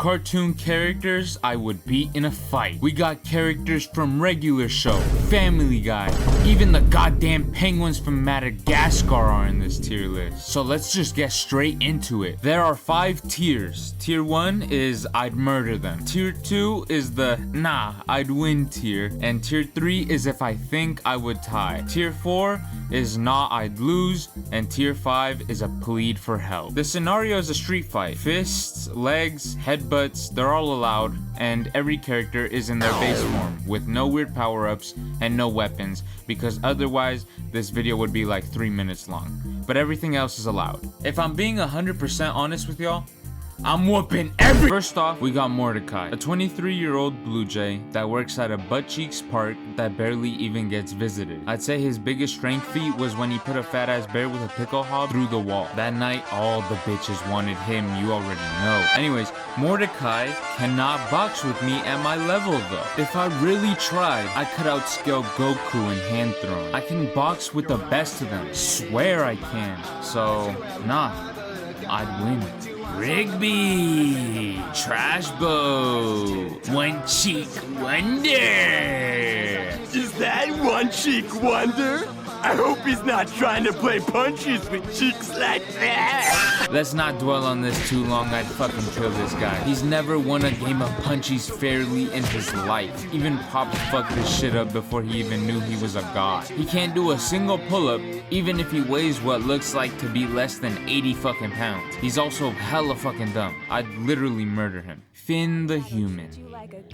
cartoon characters I would beat in a fight. We got characters from regular show, Family Guy, even the goddamn penguins from Madagascar are in this tier list. So let's just get straight into it. There are 5 tiers. Tier 1 is I'd murder them. Tier 2 is the nah, I'd win tier. And tier 3 is if I think I would tie. Tier 4 is nah, I'd lose. And tier 5 is a plead for help. The scenario is a street fight. Fists, legs, headbutts, they're all allowed. And every character is in their base form with no weird power-ups and no weapons, because otherwise this video would be like 3 minutes long. But everything else is allowed. If I'm being 100% honest with y'all, I'm whooping every— First off, we got Mordecai, a 23-year-old blue jay that works at a butt cheeks park that barely even gets visited. I'd say his biggest strength feat was when he put a fat ass bear with a pickle hob through the wall. That night, all the bitches wanted him, you already know. Anyways, Mordecai cannot box with me at my level though. If I really tried, I could outscale Goku in hand throwing. I can box with the best of them, swear I can. So, nah, I'd win. Rigby, Trash Bow, One Cheek Wonder. Is that One Cheek Wonder? I hope he's not trying to play punches with cheeks like that. Let's not dwell on this too long. I'd fucking kill this guy. He's never won a game of punchies fairly in his life. Even Pop fucked this shit up before he even knew he was a god. He can't do a single pull-up, even if he weighs what looks like to be less than 80 fucking pounds. He's also hella fucking dumb. I'd literally murder him. Finn the Human.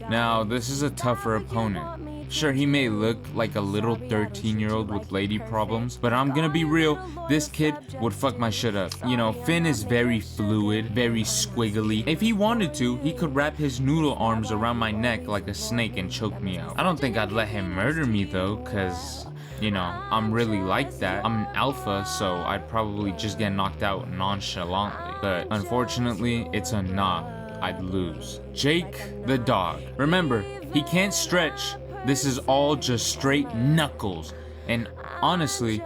Now, this is a tougher opponent. Sure, he may look like a little 13-year-old with lady problems, but I'm gonna be real, this kid would fuck my shit up. You know, Finn is very fluid, very squiggly. If he wanted to, he could wrap his noodle arms around my neck like a snake and choke me out. I don't think I'd let him murder me though, cause, you know, I'm really like that. I'm an alpha, so I'd probably just get knocked out nonchalantly. But unfortunately, it's a nah, I'd lose. Jake the dog. Remember, he can't stretch. This is all just straight knuckles. And honestly,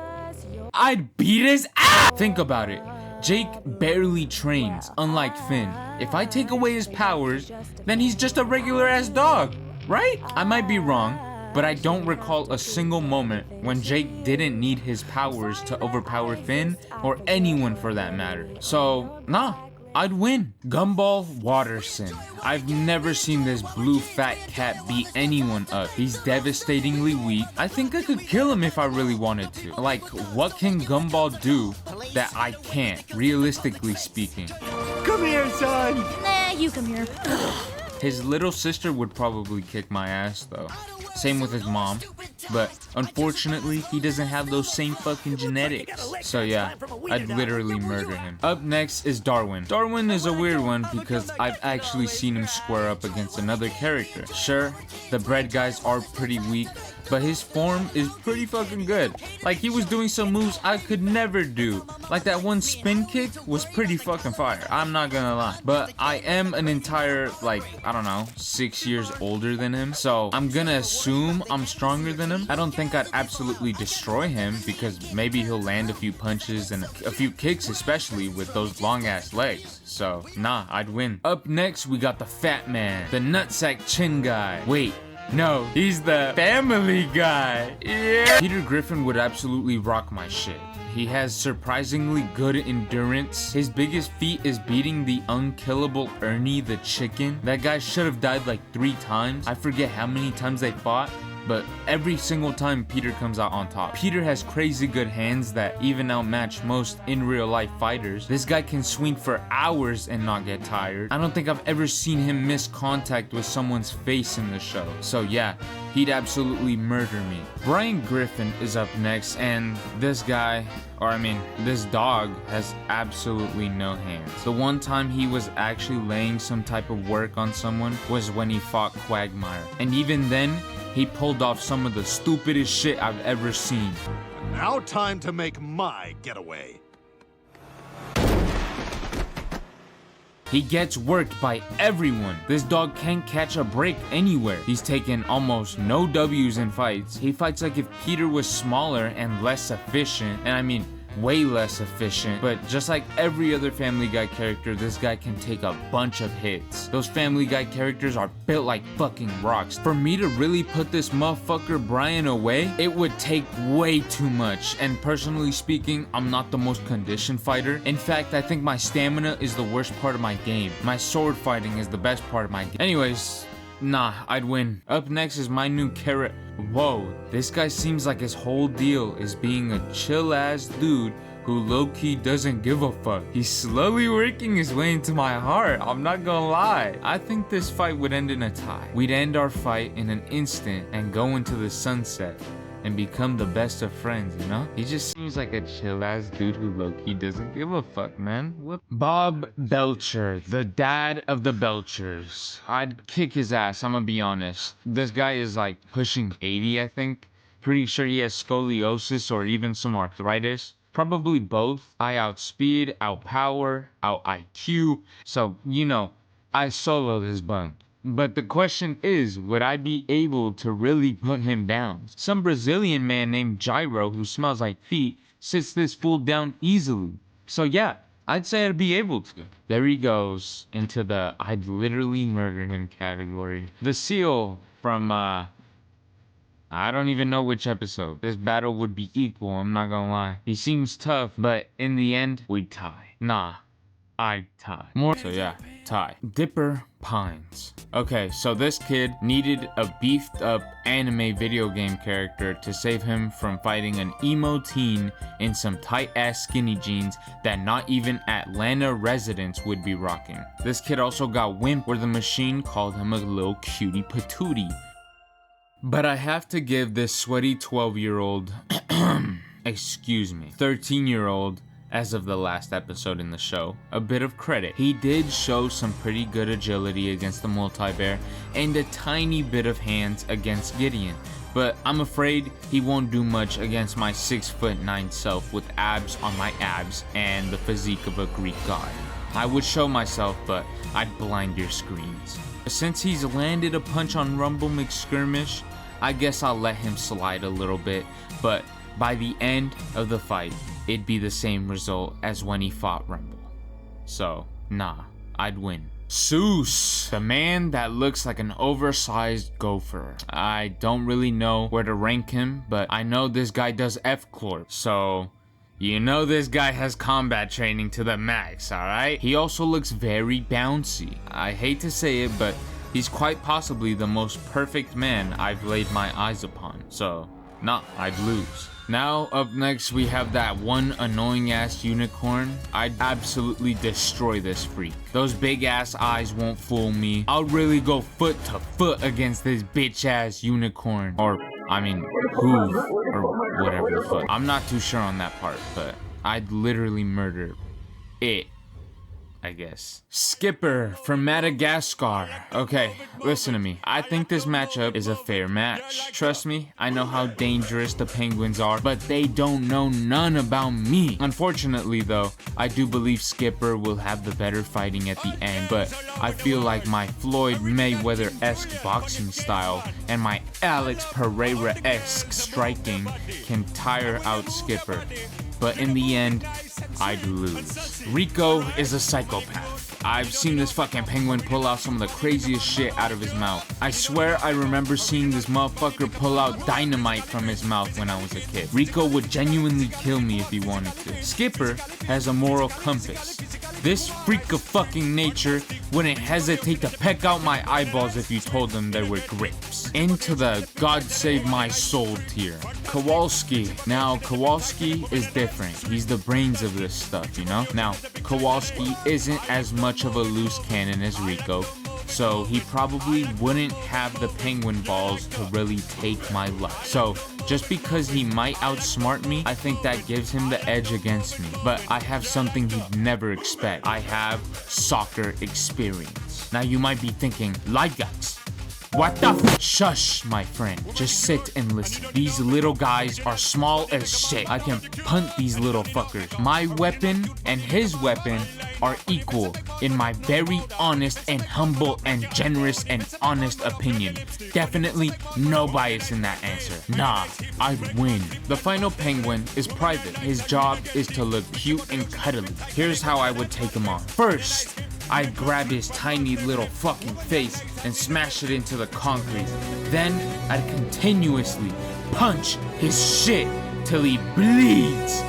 I'd beat his ass! Think about it. Jake barely trains, unlike Finn. If I take away his powers, then he's just a regular ass dog, right? I might be wrong, but I don't recall a single moment when Jake didn't need his powers to overpower Finn or anyone for that matter. So, nah. I'd win. Gumball Watterson. I've never seen this blue fat cat beat anyone up. He's devastatingly weak. I think I could kill him if I really wanted to. Like, what can Gumball do that I can't, realistically speaking? Come here, son! Nah, you come here. His little sister would probably kick my ass though. Same with his mom. But unfortunately, he doesn't have those same fucking genetics. So yeah, I'd literally murder him. Up next is Darwin. Darwin is a weird one because I've actually seen him square up against another character. Sure, the bread guys are pretty weak, but his form is pretty fucking good. Like, he was doing some moves I could never do. Like that one spin kick was pretty fucking fire, I'm not gonna lie. But I am an entire, like, I don't know, 6 years older than him. So I'm gonna assume I'm stronger than him. I don't think I'd absolutely destroy him because maybe he'll land a few punches and a few kicks, especially with those long ass legs. So nah, I'd win. Up next, we got the fat man, the nutsack chin guy. Wait, no, he's the Family Guy. Yeah. Peter Griffin would absolutely rock my shit. He has surprisingly good endurance. His biggest feat is beating the unkillable Ernie the chicken. That guy should have died like 3 times. I forget how many times they fought, but every single time Peter comes out on top. Peter has crazy good hands that even outmatch most in real life fighters. This guy can swing for hours and not get tired. I don't think I've ever seen him miss contact with someone's face in the show. So yeah, he'd absolutely murder me. Brian Griffin is up next, and this guy, or I mean, this dog has absolutely no hands. The one time he was actually laying some type of work on someone was when he fought Quagmire. And even then, he pulled off some of the stupidest shit I've ever seen. Now time to make my getaway. He gets worked by everyone. This dog can't catch a break anywhere. He's taken almost no W's in fights. He fights like if Peter was smaller and less efficient. And I mean, way less efficient, but just like every other Family Guy character, this guy can take a bunch of hits. Those Family Guy characters are built like fucking rocks. For me to really put this motherfucker Brian away, it would take way too much, and personally speaking, I'm not the most conditioned fighter. In fact, I think my stamina is the worst part of my game. My sword fighting is the best part of my game. Anyways, nah, I'd win. Up next is my new character. Whoa, this guy seems like his whole deal is being a chill-ass dude who low-key doesn't give a fuck. He's slowly working his way into my heart, I'm not gonna lie. I think this fight would end in a tie. We'd end our fight in an instant and go into the sunset and become the best of friends, you know? He just seems like a chill-ass dude who low-key doesn't give a fuck, man. What? Bob Belcher, the dad of the Belchers. I'd kick his ass, I'm gonna be honest. This guy is like pushing 80, I think. Pretty sure he has scoliosis or even some arthritis. Probably both. I outspeed, outpower, out IQ. So, you know, I solo this bun. But the question is, would I be able to really put him down? Some Brazilian man named Gyro, who smells like feet, sits this fool down easily. So yeah, I'd say I'd be able to. There he goes, into the I'd literally murder him category. The seal from, I don't even know which episode. This battle would be equal, I'm not gonna lie. He seems tough, but in the end, we'd tie. Nah, I'd tie. So yeah, tie. Dipper Pines. Okay, so this kid needed a beefed up anime video game character to save him from fighting an emo teen in some tight ass skinny jeans that not even Atlanta residents would be rocking. This kid also got wimp where the machine called him a little cutie patootie. But I have to give this sweaty 12-year-old, excuse me, 13-year-old, as of the last episode in the show, a bit of credit. He did show some pretty good agility against the multi-bear and a tiny bit of hands against Gideon, but I'm afraid he won't do much against my 6'9" self with abs on my abs and the physique of a Greek god. I would show myself, but I'd blind your screens. Since he's landed a punch on Rumble McSkirmish, I guess I'll let him slide a little bit, but by the end of the fight, it'd be the same result as when he fought Rumble. So, nah, I'd win. Seuss, the man that looks like an oversized gopher. I don't really know where to rank him, but I know this guy does F-Corp, so you know this guy has combat training to the max, alright? He also looks very bouncy. I hate to say it, but he's quite possibly the most perfect man I've laid my eyes upon, so nah, I'd lose. Now, up next, we have that one annoying-ass unicorn. I'd absolutely destroy this freak. Those big-ass eyes won't fool me. I'll really go foot to foot against this bitch-ass unicorn. Or, I mean, hoof, or whatever the fuck. I'm not too sure on that part, but I'd literally murder it, I guess. Skipper from Madagascar. Okay, listen to me. I think this matchup is a fair match. Trust me, I know how dangerous the penguins are, but they don't know none about me. Unfortunately though, I do believe Skipper will have the better fighting at the end, but I feel like my Floyd Mayweather-esque boxing style and my Alex Pereira-esque striking can tire out Skipper. But in the end, I'd lose. Rico is a psychopath. I've seen this fucking penguin pull out some of the craziest shit out of his mouth. I swear I remember seeing this motherfucker pull out dynamite from his mouth when I was a kid. Rico would genuinely kill me if he wanted to. Skipper has a moral compass. This freak of fucking nature wouldn't hesitate to peck out my eyeballs if you told them they were grapes. Into the God save my soul tier. Kowalski. Now, Kowalski is different. He's the brains of this stuff, you know? Now, Kowalski isn't as much of a loose cannon as Rico, so he probably wouldn't have the penguin balls to really take my luck. So, just because he might outsmart me, I think that gives him the edge against me. But I have something he'd never expect. I have soccer experience. Now you might be thinking, Light Guys, What the Shush, my friend. Just sit and listen. These little guys are small as shit. I can punt these little fuckers. My weapon and his weapon are equal in my very honest and humble and generous and honest opinion. Definitely no bias in that answer. Nah, I'd win. The final penguin is private. His job is to look cute and cuddly. Here's how I would take him on. First, I'd grab his tiny little fucking face and smash it into the concrete. Then I'd continuously punch his shit till he bleeds.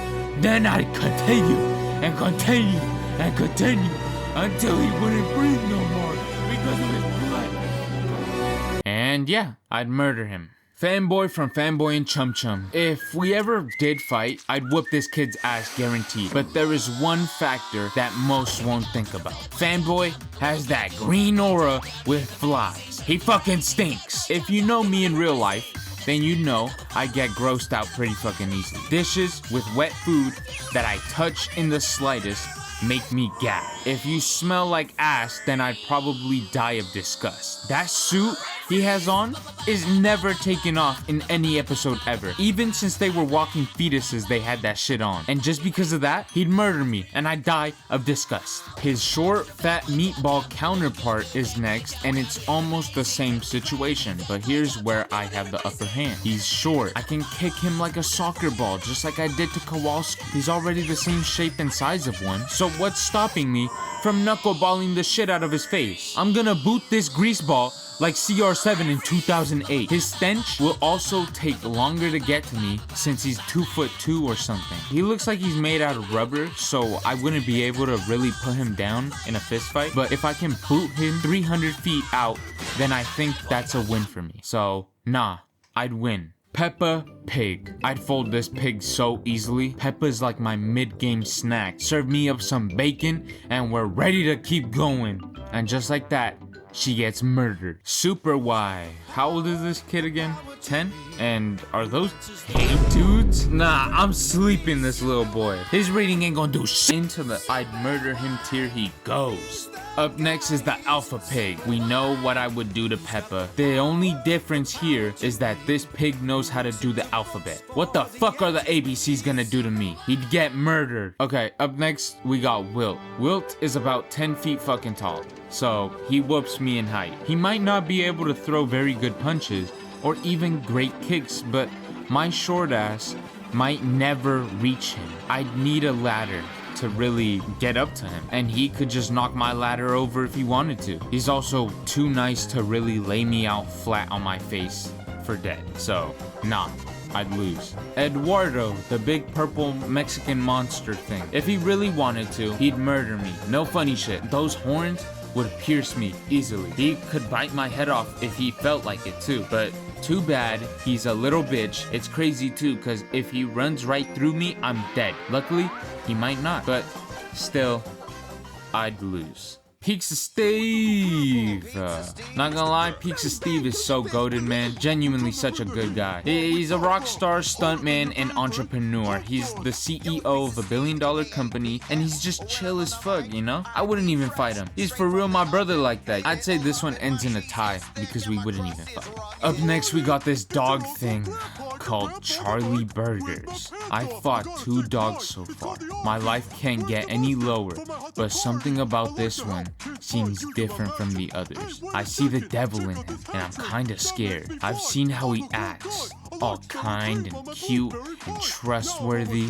Then I'd continue and continue and continue until he wouldn't breathe no more because of his blood. And yeah, I'd murder him. Fanboy from Fanboy and Chum Chum. If we ever did fight, I'd whoop this kid's ass guaranteed. But there is one factor that most won't think about. Fanboy has that green aura with flies. He fucking stinks. If you know me in real life, then you know I get grossed out pretty fucking easily. Dishes with wet food that I touch in the slightest make me gag. If you smell like ass, then I'd probably die of disgust. That suit he has on is never taken off in any episode ever. Even since they were walking fetuses, they had that shit on. And just because of that, he'd murder me and I'd die of disgust. His short, fat meatball counterpart is next, and it's almost the same situation, but here's where I have the upper hand. He's short. I can kick him like a soccer ball, just like I did to Kowalski. He's already the same shape and size of one, so what's stopping me from knuckleballing the shit out of his face? I'm gonna boot this greaseball like CR7 in 2008. His stench will also take longer to get to me since he's 2'2" or something. He looks like he's made out of rubber, so I wouldn't be able to really put him down in a fist fight. But if I can boot him 300 feet out, then I think that's a win for me. So, nah, I'd win. Peppa Pig. I'd fold this pig so easily. Peppa's like my mid-game snack. Serve me up some bacon and we're ready to keep going. And just like that, she gets murdered. Super Y. How old is this kid again? 10? And are those hey dudes? Nah, I'm sleeping this little boy. His rating ain't gonna do shit. Into the I'd murder him tier he goes. Up next is the Alpha Pig. We know what I would do to Peppa. The only difference here is that this pig knows how to do the alphabet. What the fuck are the ABCs gonna do to me? He'd get murdered. Okay, up next we got Wilt. Wilt is about 10 feet fucking tall, so he whoops me in height. He might not be able to throw very good punches or even great kicks, but my short ass might never reach him. I'd need a ladder to really get up to him, and he could just knock my ladder over if he wanted to. He's also too nice to really lay me out flat on my face for dead, so nah, I'd lose. Eduardo, the big purple Mexican monster thing. If he really wanted to, he'd murder me. No funny shit. Those horns would pierce me easily. He could bite my head off if he felt like it too, but too bad he's a little bitch. It's crazy too, cause if he runs right through me, I'm dead. Luckily, he might not, but still, I'd lose. Pizza Steve. Not gonna lie, Pizza Steve is so goated, man. Genuinely such a good guy. He's a rock star, stuntman, and entrepreneur. He's the CEO of a $1 billion company, and he's just chill as fuck, you know? I wouldn't even fight him. He's for real my brother like that. I'd say this one ends in a tie because we wouldn't even fight. Up next, we got this dog thing called Charlie Burgers. I fought 2 dogs so far. My life can't get any lower, but something about this one seems different from the others. I see the devil in him, and I'm kinda scared. I've seen how he acts, all kind and cute and trustworthy.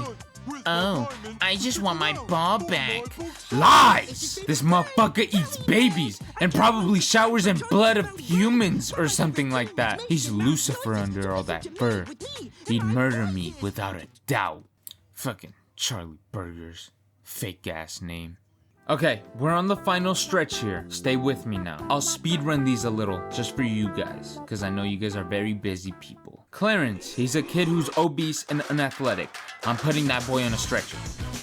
Oh, I just want my ball back. Lies! This motherfucker eats babies and probably showers in blood of humans or something like that. He's Lucifer under all that fur. He'd murder me without a doubt. Fucking Charlie Burgers. Fake ass name. Okay, we're on the final stretch here. Stay with me now. I'll speed run these a little just for you guys, because I know you guys are very busy people. Clarence, he's a kid who's obese and unathletic. I'm putting that boy on a stretcher.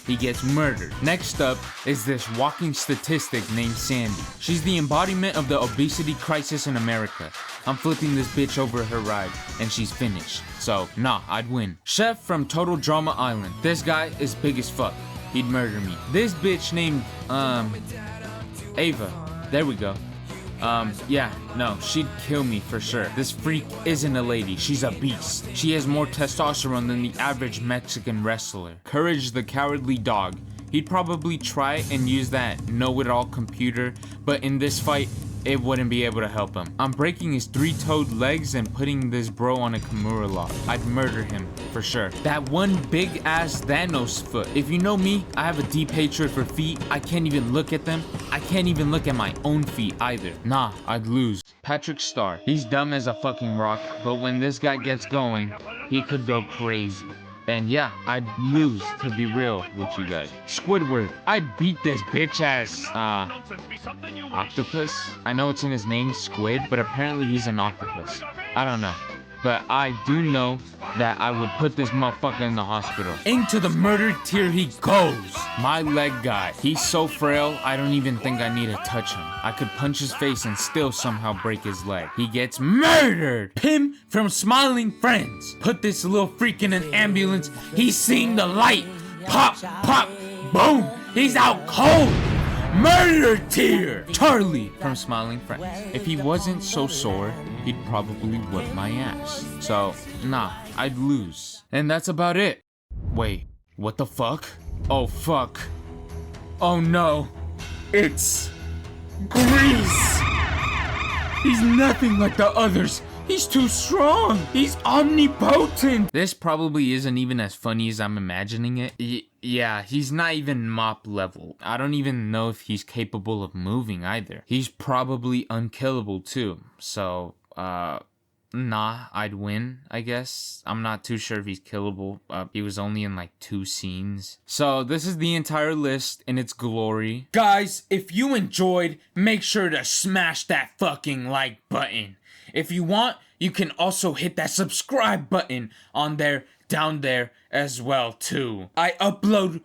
He gets murdered. Next up is this walking statistic named Sandy. She's the embodiment of the obesity crisis in America. I'm flipping this bitch over her ride, and she's finished. So, nah, I'd win. Chef from Total Drama Island. This guy is big as fuck. He'd murder me. This bitch named, Ava. There we go. Yeah, no, she'd kill me for sure. This freak isn't a lady, she's a beast. She has more testosterone than the average Mexican wrestler. Courage the Cowardly Dog. He'd probably try and use that know-it-all computer, but in this fight, it wouldn't be able to help him. I'm breaking his 3-toed legs and putting this bro on a Kimura lock. I'd murder him, for sure. That one big-ass Thanos foot. If you know me, I have a deep hatred for feet. I can't even look at them. I can't even look at my own feet either. Nah, I'd lose. Patrick Star. He's dumb as a fucking rock, but when this guy gets going, he could go crazy. And yeah, I'd lose, to be real with you guys. Squidward, I'd beat this bitch ass, octopus? I know it's in his name, Squid, but apparently he's an octopus. I don't know. But I do know that I would put this motherfucker in the hospital. Into the murder tier he goes. My leg guy. He's so frail, I don't even think I need to touch him. I could punch his face and still somehow break his leg. He gets murdered. Pim from Smiling Friends. Put this little freak in an ambulance. He's seeing the light. Pop, pop, boom. He's out cold. Murder tier! Charlie from Smiling Friends. If he wasn't so sore, he'd probably whip my ass. So, nah, I'd lose. And that's about it. Wait, what the fuck? Oh fuck. Oh no. It's Grease! He's nothing like the others. He's too strong. He's omnipotent. This probably isn't even as funny as I'm imagining it. Yeah, he's not even Mop level. I don't even know if he's capable of moving either. He's probably unkillable too. So, nah, I'd win, I guess. I'm not too sure if he's killable. He was only in like 2 scenes. So this is the entire list in its glory. Guys, if you enjoyed, make sure to smash that fucking like button. If you want, you can also hit that subscribe button on there, down there as well too. I upload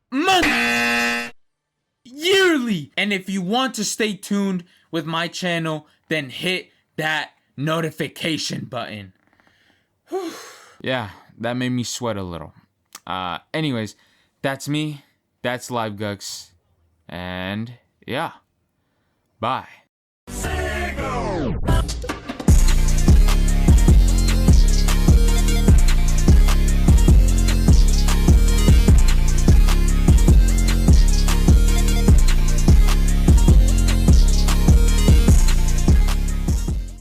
month yearly. And if you want to stay tuned with my channel, then hit that notification button. Yeah, that made me sweat a little. Anyways, that's me. That's Live Gux. And yeah, bye.